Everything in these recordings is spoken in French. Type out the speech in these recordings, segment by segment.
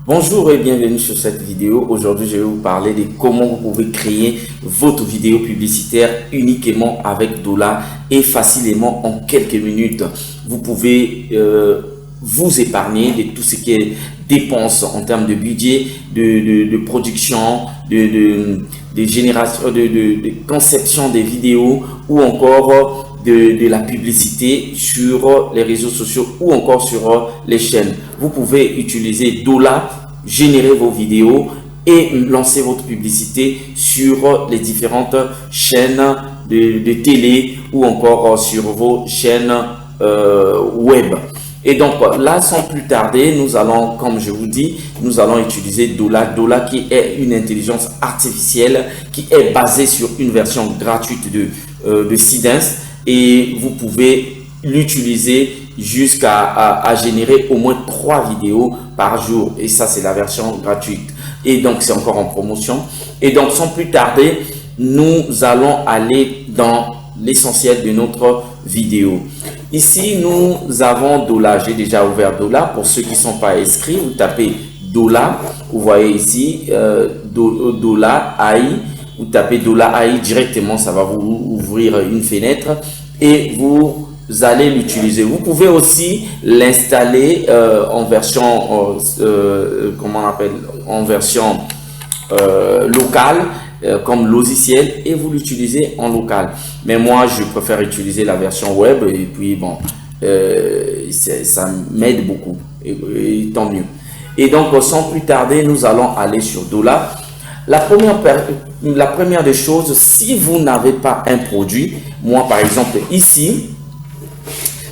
Bonjour et bienvenue sur cette vidéo. Aujourd'hui, je vais vous parler de comment vous pouvez créer votre vidéo publicitaire uniquement avec Dola et facilement en quelques minutes. Vous pouvez vous épargner de tout ce qui est dépenses en termes de budget, de production, de génération, de conception des vidéos ou encore de la publicité sur les réseaux sociaux ou encore sur les chaînes. Vous pouvez utiliser Dola, générer vos vidéos et lancer votre publicité sur les différentes chaînes de télé ou encore sur vos chaînes web. Et donc là, sans plus tarder, nous allons, comme je vous dis, nous allons utiliser Dola. Dola qui est une intelligence artificielle qui est basée sur une version gratuite de Seedance. Et vous pouvez l'utiliser jusqu'à générer au moins 3 vidéos par jour. Et ça, c'est la version gratuite. Et donc, c'est encore en promotion. Et donc, sans plus tarder, nous allons aller dans l'essentiel de notre vidéo. Ici, nous avons Dola. J'ai déjà ouvert Dola. Pour ceux qui ne sont pas inscrits, vous tapez Dola. Vous voyez ici Dola AI. Vous tapez Dola AI directement, ça va vous ouvrir une fenêtre et vous allez l'utiliser. Vous pouvez aussi l'installer en version comment on appelle, en version locale comme logiciel et vous l'utilisez en local. Mais moi, je préfère utiliser la version web et puis bon, ça m'aide beaucoup et tant mieux. Et donc, sans plus tarder, nous allons aller sur Dola. La première des choses, si vous n'avez pas un produit, moi par exemple ici,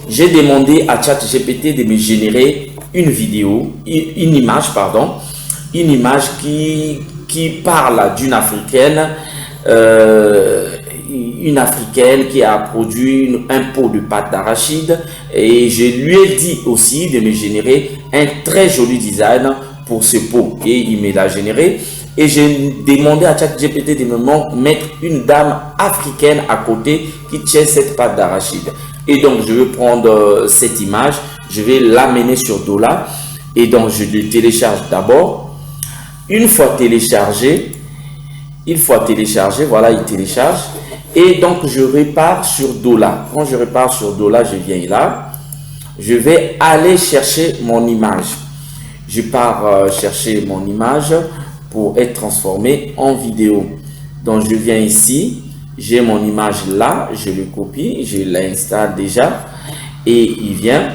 j'ai demandé à ChatGPT de me générer une vidéo, une image qui parle d'une Africaine, qui a produit un pot de pâte d'arachide et je lui ai dit aussi de me générer un très joli design pour ce pot et il me l'a généré. Et j'ai demandé à ChatGPT de me mettre une dame africaine à côté qui tient cette pâte d'arachide. Et donc, je vais prendre cette image, je vais l'amener sur Dola. Et donc, je le télécharge d'abord. Une fois téléchargé, voilà, il télécharge. Et donc, je repars sur Dola. Quand je repars sur Dola, je viens là. Je vais aller chercher mon image. Je pars chercher mon image pour être transformé en vidéo. Donc je viens ici, j'ai mon image là, je le copie, je l'installe déjà et il vient.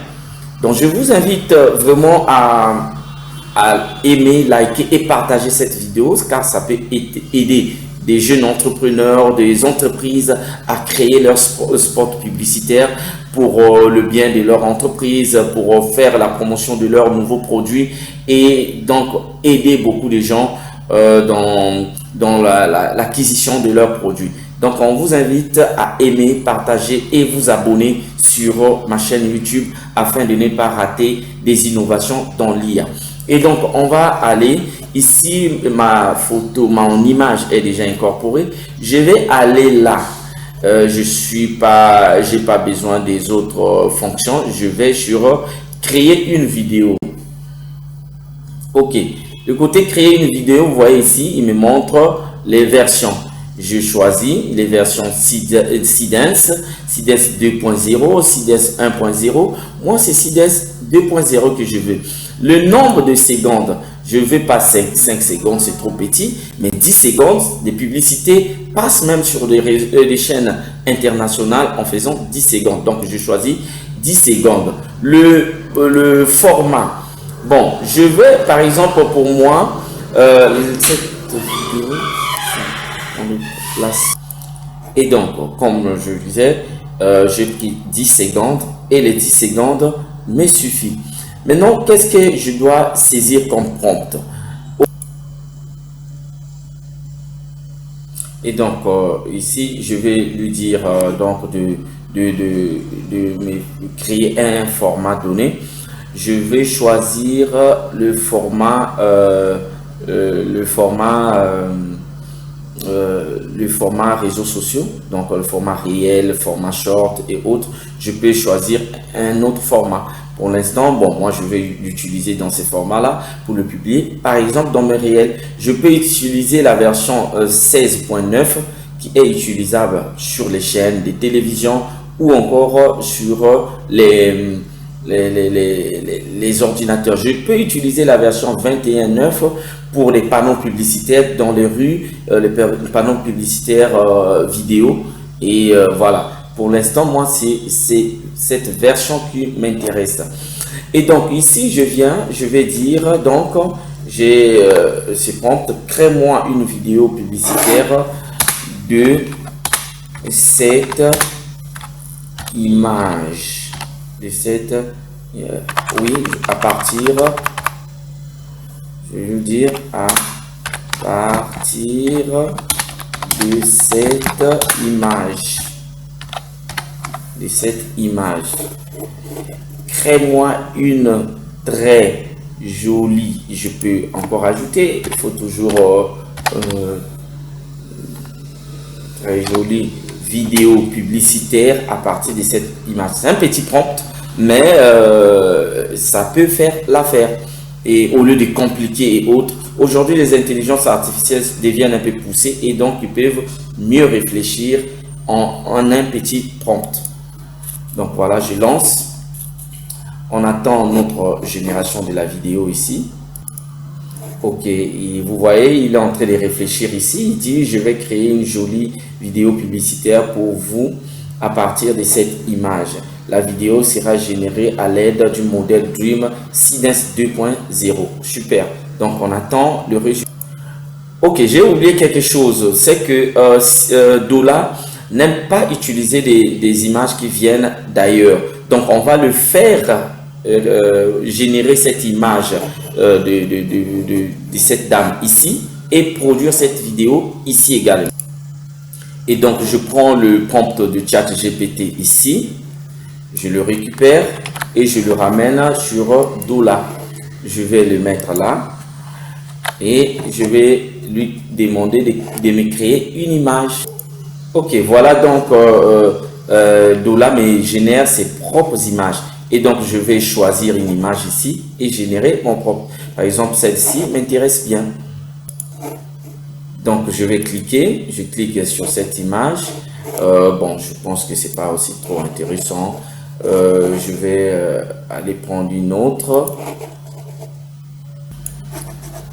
Donc je vous invite vraiment à aimer, liker et partager cette vidéo car ça peut aider des jeunes entrepreneurs, des entreprises à créer leur spot publicitaire pour le bien de leur entreprise, pour faire la promotion de leurs nouveaux produits et donc aider beaucoup de gens dans l'acquisition de leurs produits. Donc, on vous invite à aimer, partager et vous abonner sur ma chaîne YouTube afin de ne pas rater des innovations dans l'IA. Et donc, on va aller ici, ma photo, mon image est déjà incorporée. Je vais aller là. J'ai pas besoin des autres fonctions. Je vais sur créer une vidéo. Ok. Le côté créer une vidéo, vous voyez ici, il me montre les versions. Je choisis les versions Seedance 2.0, Seedance 1.0. Moi, c'est Seedance 2.0 que je veux. Le nombre de secondes, je ne veux pas 5 secondes, c'est trop petit, mais 10 secondes. Des publicités passent même sur les chaînes internationales en faisant 10 secondes. Donc, je choisis 10 secondes. Le format. Bon, je vais par exemple pour moi, cette vidéo, on est place. Et donc, comme je disais, j'ai pris 10 secondes et les 10 secondes me suffit. Maintenant, qu'est-ce que je dois saisir comme prompt? Et donc, ici, je vais lui dire donc de me créer un format donné. Je vais choisir le format réseaux sociaux, donc le format réel, le format short et autres. Je peux choisir un autre format. Pour l'instant, bon, moi je vais l'utiliser dans ces formats-là pour le publier. Par exemple, dans mes réels, je peux utiliser la version 16.9 qui est utilisable sur les chaînes de télévision ou encore sur les ordinateurs. Je peux utiliser la version 21.9 pour les panneaux publicitaires dans les rues, les panneaux publicitaires vidéo. Et voilà, pour l'instant, moi, c'est cette version qui m'intéresse. Et donc, ici, je vais dire, donc, j'ai ce prompt, crée-moi une vidéo publicitaire de cette image. De cette, oui, à partir, je vais dire, à partir de cette image. De cette image. Crée-moi une très jolie, je peux encore ajouter, il faut toujours très jolie vidéo publicitaire à partir de cette image. C'est un petit prompt, mais ça peut faire l'affaire. Et au lieu de compliquer et autres, aujourd'hui les intelligences artificielles deviennent un peu poussées et donc ils peuvent mieux réfléchir en un petit prompt. Donc voilà, je lance. On attend notre génération de la vidéo ici. Ok, et vous voyez, il est en train de réfléchir ici. Il dit, je vais créer une jolie vidéo publicitaire pour vous à partir de cette image. La vidéo sera générée à l'aide du modèle Dream Seedance 2.0. Super. Donc, on attend le résultat. Ok, j'ai oublié quelque chose. C'est que Dola n'aime pas utiliser des images qui viennent d'ailleurs. Donc, on va le faire générer cette image de cette dame ici et produire cette vidéo ici également. Et donc, je prends le prompt de ChatGPT ici, je le récupère et je le ramène sur Dola. Je vais le mettre là et je vais lui demander de me créer une image. Ok, voilà donc Dola me génère ses propres images. Et donc, je vais choisir une image ici et générer mon propre. Par exemple, celle-ci m'intéresse bien. Donc, je vais cliquer. Je clique sur cette image. Bon, je pense que c'est pas aussi trop intéressant. Je vais aller prendre une autre.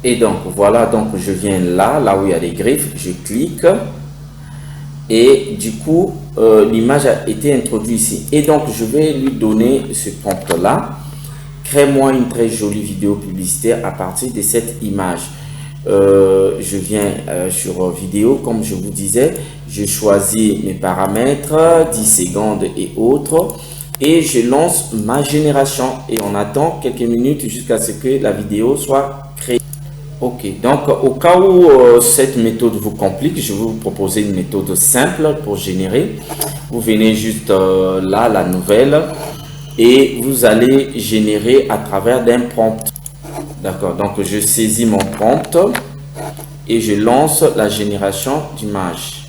Et donc, voilà. Donc, je viens là où il y a les griffes. Je clique. Et du coup, l'image a été introduite ici. Et donc, je vais lui donner ce prompt-là. Crée-moi une très jolie vidéo publicitaire à partir de cette image. Je viens sur vidéo, comme je vous disais. Je choisis mes paramètres, 10 secondes et autres. Et je lance ma génération. Et on attend quelques minutes jusqu'à ce que la vidéo soit créée. Ok, donc au cas où cette méthode vous complique, je vais vous proposer une méthode simple pour générer. Vous venez juste là, la nouvelle, et vous allez générer à travers d'un prompt. D'accord, donc je saisis mon prompt et je lance la génération d'image.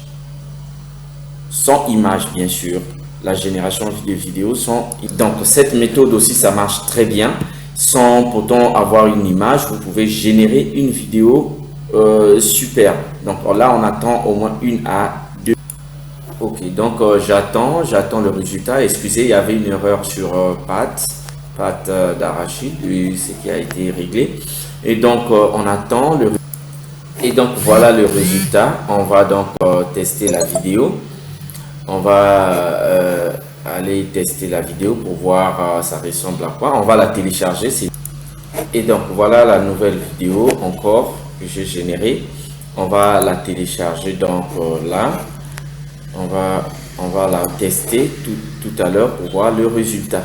Sans image, bien sûr. La génération de vidéos sans. Donc cette méthode aussi, ça marche très bien. Sans pourtant avoir une image, vous pouvez générer une vidéo super. Donc là, on attend au moins 1 à 2. Ok, donc j'attends le résultat. Excusez, il y avait une erreur sur pâte d'arachide, ce qui a été réglé. Et donc on attend le. Et donc voilà le résultat. On va donc tester la vidéo. On va aller tester la vidéo pour voir ça ressemble à quoi. On va la télécharger. Et donc voilà la nouvelle vidéo encore que j'ai générée. On va la télécharger donc là. On va la tester tout à l'heure pour voir le résultat.